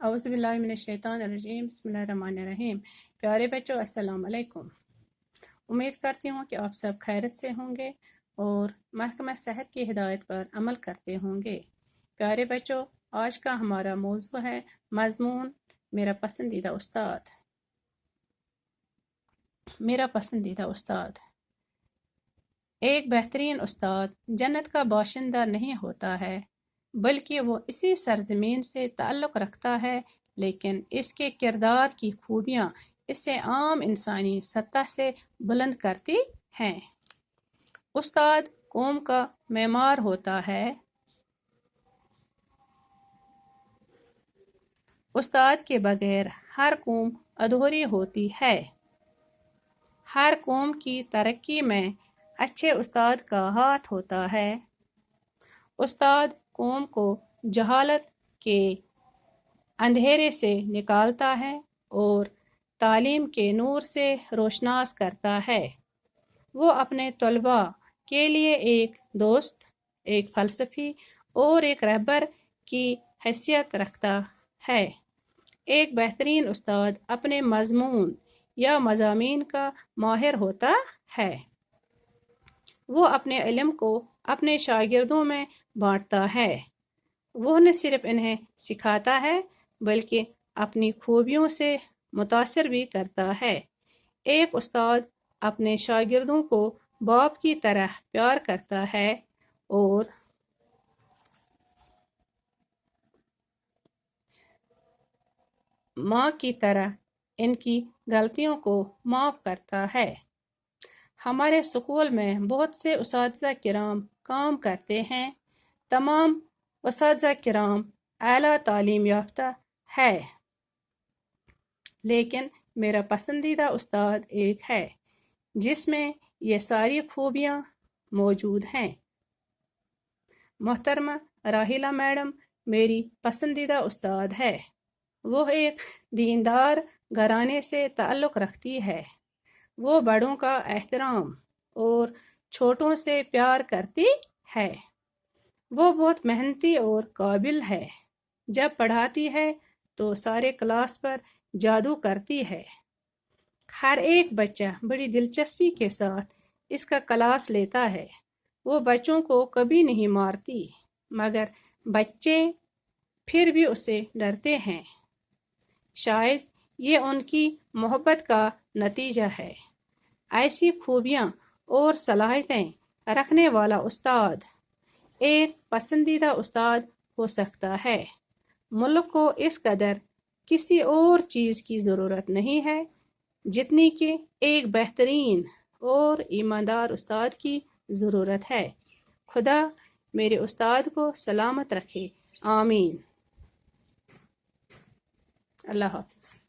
औज़ु बिल्लाहि मिनश्शैतानिर्रजीम बिस्मिल्लाहिर्रहमानिर्रहीम। प्यारे बच्चों, अस्सलाम वालेकुम। उम्मीद करती हूँ कि आप सब खैरियत से होंगे और महकमा सेहत की हिदायत पर अमल करते होंगे। प्यारे बच्चों, आज का हमारा मौज़ू है मज़मून मेरा पसंदीदा उस्ताद। मेरा पसंदीदा उस्ताद। एक बेहतरीन उस्ताद जन्नत का बाशिंदा नहीं होता है, बल्कि वो इसी सरजमीन से ताल्लुक़ रखता है, लेकिन इसके किरदार की खूबियाँ इसे आम इंसानी सतह से बुलंद करती हैं। उस्ताद कौम का मेमार होता है। उस्ताद के बगैर हर कौम अधूरी होती है। हर कौम की तरक्की में अच्छे उस्ताद का हाथ होता है। उस्ताद कौम को जहालत के अंधेरे से निकालता है और तालीम के नूर से रोशनास करता है। वो अपने तलबा के लिए एक दोस्त, एक फ़लसफ़ी और एक रहबर की हैसियत रखता है। एक बेहतरीन उस्ताद अपने मज़मून या मज़ामीन का माहिर होता है। वो अपने इल्म को अपने शागिर्दों में बांटता है। वो न सिर्फ इन्हें सिखाता है, बल्कि अपनी खूबियों से मुतासर भी करता है। एक उस्ताद अपने शागिर्दों को बाप की तरह प्यार करता है और माँ की तरह इनकी गलतियों को माफ़ करता है। हमारे स्कूल में बहुत से उस्ताद किराम काम करते हैं। तमाम उस्ताद किराम आला तालीम याफ्ता है, लेकिन मेरा पसंदीदा उस्ताद एक है जिसमें ये सारी खूबियाँ मौजूद हैं। मोहतरमा राहिला मैडम मेरी पसंदीदा उस्ताद है। वो एक दीनदार घराने से ताल्लुक़ रखती है। वो बड़ों का एहतराम और छोटों से प्यार करती है। वो बहुत मेहनती और काबिल है। जब पढ़ाती है तो सारे क्लास पर जादू करती है। हर एक बच्चा बड़ी दिलचस्पी के साथ इसका क्लास लेता है। वो बच्चों को कभी नहीं मारती, मगर बच्चे फिर भी उससे डरते हैं। शायद ये उनकी मोहब्बत का नतीजा है। ऐसी खूबियाँ और सलाहियतें रखने वाला उस्ताद एक पसंदीदा उस्ताद हो सकता है। मुल्क को इस कदर किसी और चीज़ की ज़रूरत नहीं है जितनी कि एक बेहतरीन और ईमानदार उस्ताद की ज़रूरत है। खुदा मेरे उस्ताद को सलामत रखे। आमीन। अल्लाह हाफ़िज़।